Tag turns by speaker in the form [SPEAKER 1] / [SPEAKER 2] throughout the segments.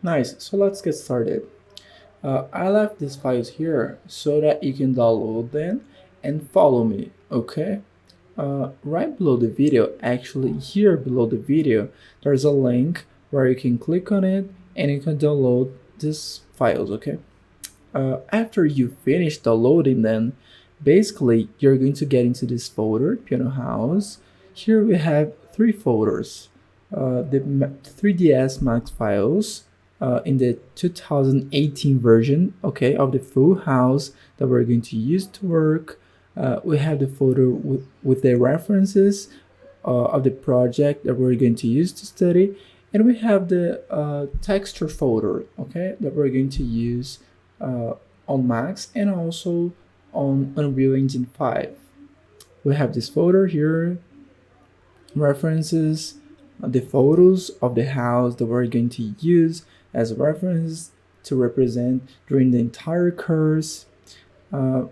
[SPEAKER 1] Nice, so let's get started. I left these files here so that you can download them and follow me, okay? Right below the video, actually here below the video, there's a link where you can click on it and you can download these files, okay? After you finish downloading them, basically you're going to get into this folder, Piano House. Here we have three folders. The 3ds Max files in the 2018 version, okay, of the full house that we're going to use to work. We have the folder with the references of the project that we're going to use to study, and we have the texture folder, okay, that we're going to use on Max and also on Unreal Engine 5. We have this folder here, references, the photos of the house that we're going to use as a reference to represent during the entire course, and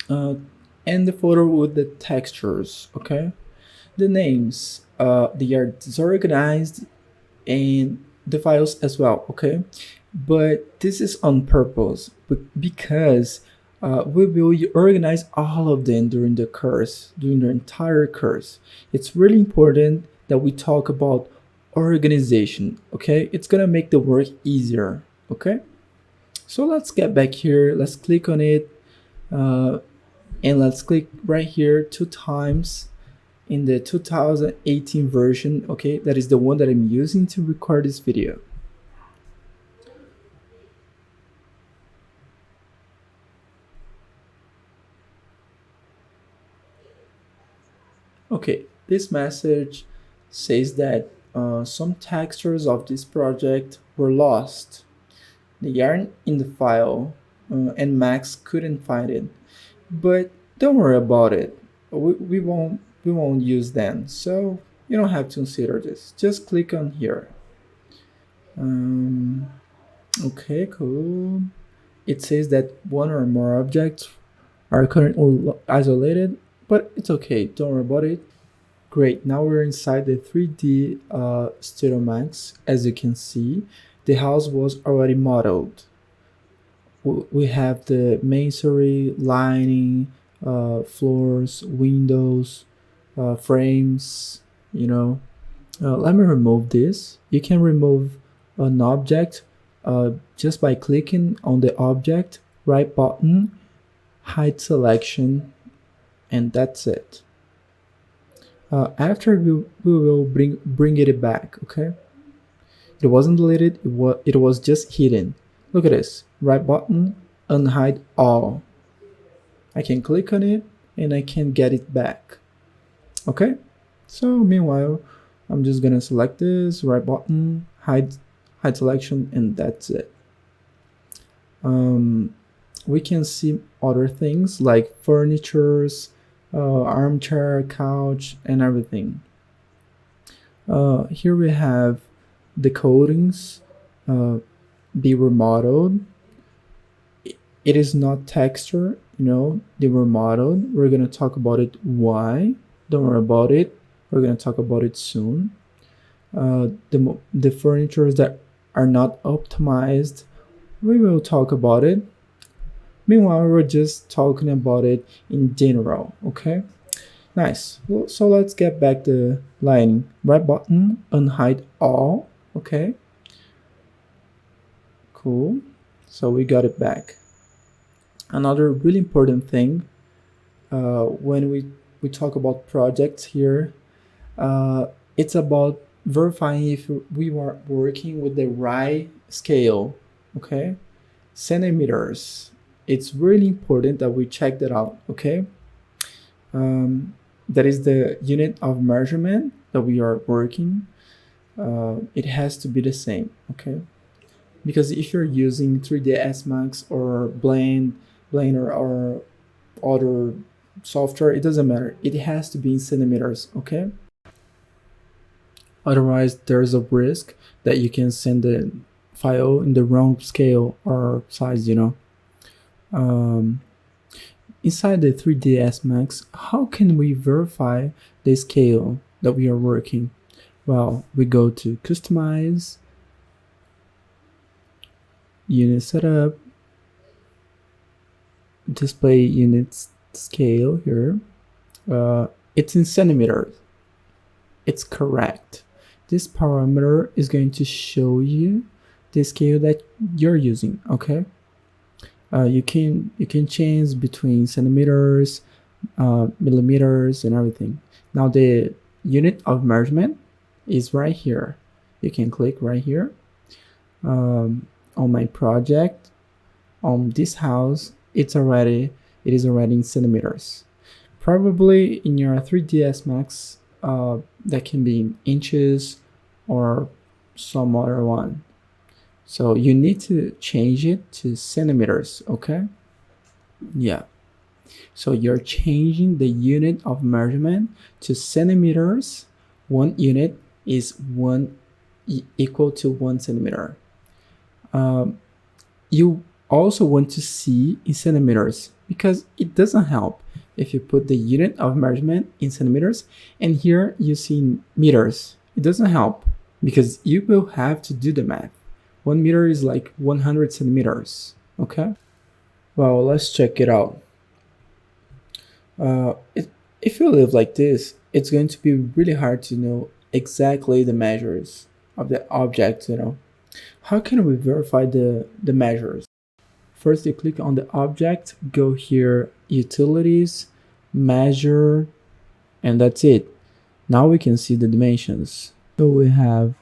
[SPEAKER 1] the folder with the textures, okay? The names, they are disorganized, and the files as well, okay? But this is on purpose because we will organize all of them during the course, during the entire course. It's really important that we talk about organization, okay? It's gonna make the work easier, okay? So let's get back here, let's click on it, and let's click right here 2 times in the 2018 version, okay? That is the one that I'm using to record this video. Okay, this message says that some textures of this project were lost. They aren't in the file, and Max couldn't find it. But don't worry about it. We won't use them, so you don't have to consider this. Just click on here. Okay, cool. It says that one or more objects are currently isolated, but it's okay. Don't worry about it. Great, now we're inside the 3D Studio Max. As you can see, the house was already modeled. We have the masonry, lining, floors, windows, frames, you know. Let me remove this. You can remove an object just by clicking on the object, right button, hide selection, and that's it. After we will bring it back, okay? It wasn't deleted, it was just hidden. Look at this, right button, unhide all. I can click on it and I can get it back, okay? So meanwhile, I'm just gonna select this, right button, hide selection, and that's it. We can see other things like furnitures, armchair, couch, and everything. Here we have the coatings, be remodeled. It is not texture, they were modeled. We're gonna talk about it why. Don't worry about it. We're gonna talk about it soon. The furnitures that are not optimized, we will talk about it. Meanwhile, we're just talking about it in general, okay? Nice. Well, so let's get back the lining. Right button, unhide all, okay? Cool. So we got it back. Another really important thing when we talk about projects here, it's about verifying if we are working with the right scale, okay? Centimeters. It's really important that we check that out, okay? That is the unit of measurement that we are working. It has to be the same, okay? Because if you're using 3ds Max or Blender or other software, it doesn't matter. It has to be in centimeters, okay? Otherwise, there's a risk that you can send the file in the wrong scale or size, Inside the 3ds Max, how can we verify the scale that we are working? Well, we go to customize, unit setup, display unit scale here. It's in centimeters. It's correct. This parameter is going to show you the scale that you're using. Okay. You can change between centimeters, millimeters, and everything. Now the unit of measurement is right here. You can click right here on my project. On this house, it is already in centimeters. Probably in your 3ds Max, that can be in inches or some other one. So you need to change it to centimeters, okay? Yeah. So you're changing the unit of measurement to centimeters. 1 unit is equal to 1 centimeter. You also want to see in centimeters because it doesn't help if you put the unit of measurement in centimeters and here you see in meters. It doesn't help because you will have to do the math. 1 meter is like 100 centimeters, okay? Well, let's check it out. If you live like this, it's going to be really hard to know exactly the measures of the object, you know. How can we verify the measures? First, you click on the object, go here, utilities, measure, and that's it. Now we can see the dimensions. So we have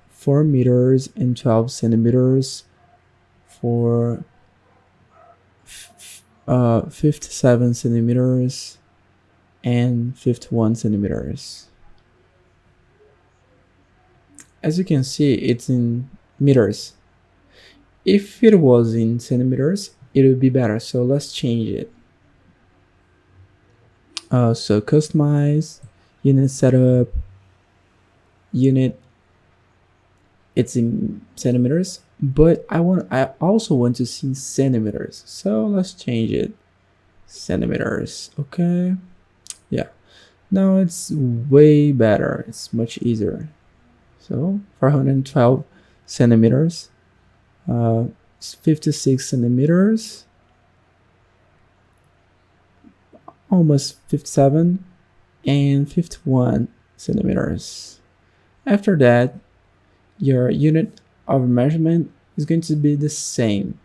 [SPEAKER 1] 4 meters and 12 centimeters for 57 centimeters and 51 centimeters. As you can see, it's in meters. If it was in centimeters, it would be better. So let's change it. So customize, unit setup, unit, it's in centimeters, but I also want to see centimeters. So let's change it. Centimeters, okay. Yeah, now it's way better. It's much easier. So 412 centimeters, 56 centimeters, almost 57, and 51 centimeters. After that, your unit of measurement is going to be the same.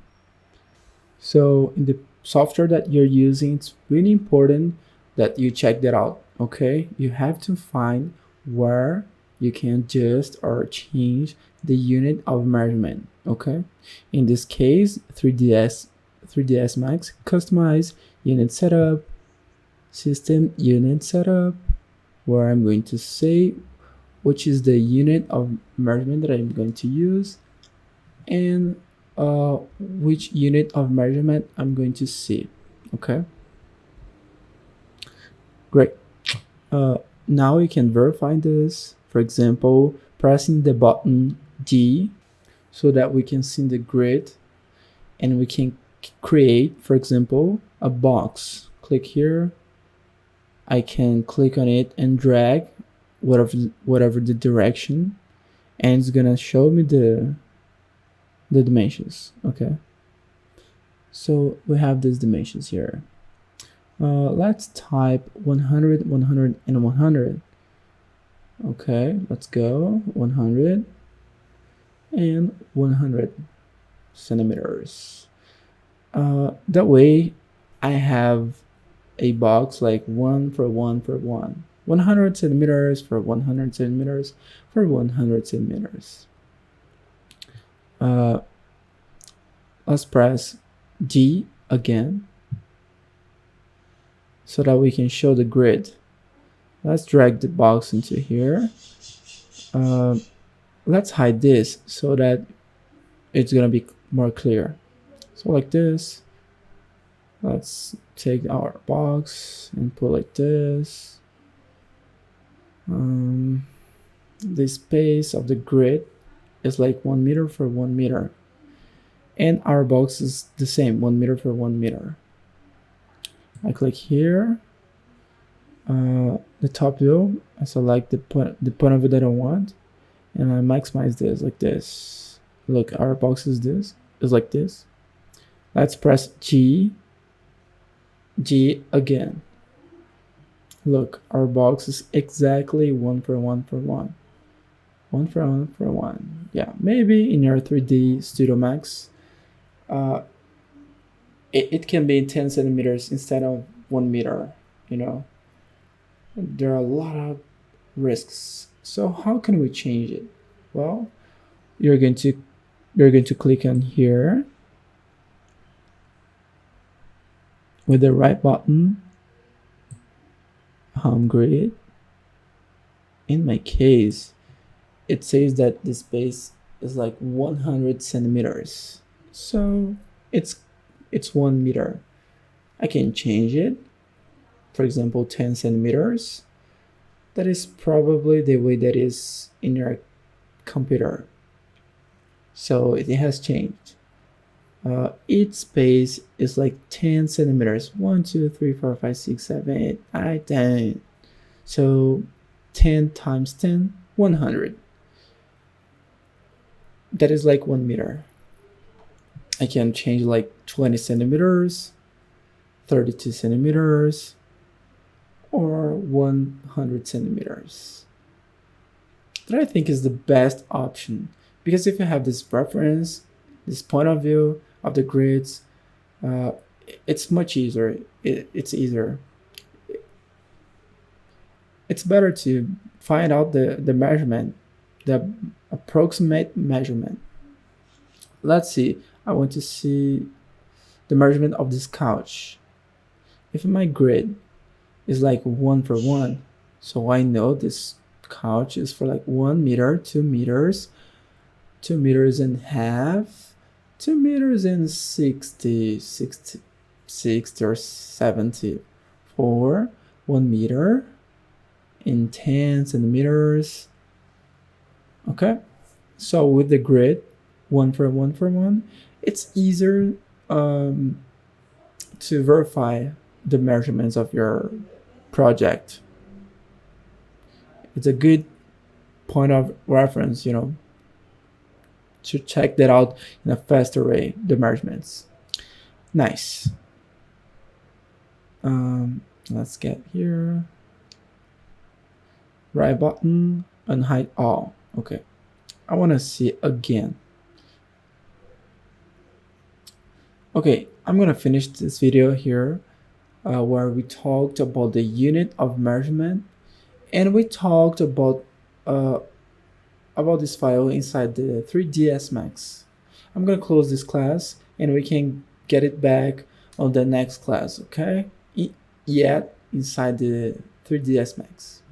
[SPEAKER 1] So in the software that you're using, it's really important that you check that out, okay? You have to find where you can adjust or change the unit of measurement, okay? In this case, 3ds Max, customize, unit setup, system unit setup, where I'm going to say which is the unit of measurement that I'm going to use and which unit of measurement I'm going to see, okay? Great. Now you can verify this, for example, pressing the button D so that we can see the grid and we can create, for example, a box. Click here. I can click on it and drag whatever the direction, and it's gonna show me the dimensions, okay? So we have these dimensions here. Let's type 100, 100, and 100. Okay, let's go 100 and 100 centimeters. That way I have a box like 1 for 1 for 1. 100 centimeters for 100 centimeters for 100 centimeters. Let's press D again so that we can show the grid. Let's drag the box into here. Let's hide this so that it's gonna be more clear. So like this. Let's take our box and put like this. The space of the grid is like 1 meter for 1 meter, and our box is the same, 1 meter for 1 meter. I click here. the top view. I select the point of view that I want, and I maximize this like this. Look, our box is like this. Let's press G again. Look, our box is exactly 1 for 1 for 1. 1 for 1 for 1. Yeah, maybe in your 3D Studio Max, it can be 10 centimeters instead of 1 meter, you know. There are a lot of risks. So how can we change it? Well, you're going to click on here with the right button, home grid. In my case, it says that the space is like 100 centimeters. So it's 1 meter. I can change it. For example, 10 centimeters. That is probably the way that is in your computer. So it has changed. Each space is like 10 centimeters. 1, 2, 3, 4, 5, 6, 7, 8, 9, 10. So 10 times 10, 100. That is like 1 meter. I can change like 20 centimeters, 32 centimeters, or 100 centimeters. That I think is the best option, because if you have this reference, this point of view of the grids, it's much easier. It's easier. It's better to find out the measurement, the approximate measurement. Let's see. I want to see the measurement of this couch. If my grid is like 1 for 1, so I know this couch is for like 1 meter, 2 meters, 2 meters and a half, 2 meters and 60 or 70 for 1 meter in 10 centimeters. Okay, so with the grid 1 for 1 for 1, it's easier to verify the measurements of your project. It's a good point of reference, you know, to check that out in a faster way, the measurements. Nice. Let's get here. Right button, unhide all. Okay, I want to see again. Okay, I'm gonna finish this video here where we talked about the unit of measurement, and we talked about this file inside the 3ds Max. I'm gonna close this class and we can get it back on the next class, okay? Yet inside the 3ds Max.